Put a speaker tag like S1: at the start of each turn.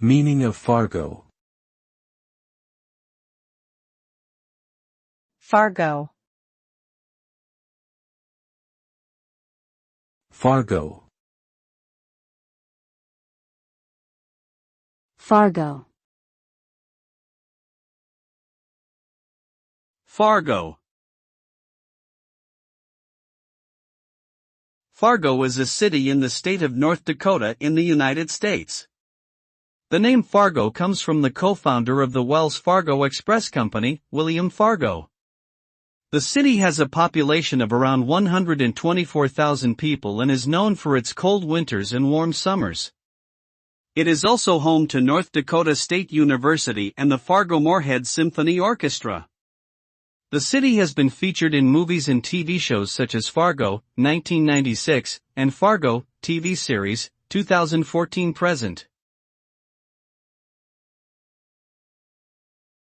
S1: Meaning of Fargo.
S2: Fargo.
S1: Fargo.
S3: Fargo.
S4: Fargo. Fargo is a city in the state of North Dakota in the United States. The name Fargo comes from the co-founder of the Wells Fargo Express Company, William Fargo. The city has a population of around 124,000 people and is known for its cold winters and warm summers. It is also home to North Dakota State University and the Fargo-Moorhead Symphony Orchestra. The city has been featured in movies and TV shows such as Fargo, 1996, and Fargo, TV series, 2014 present.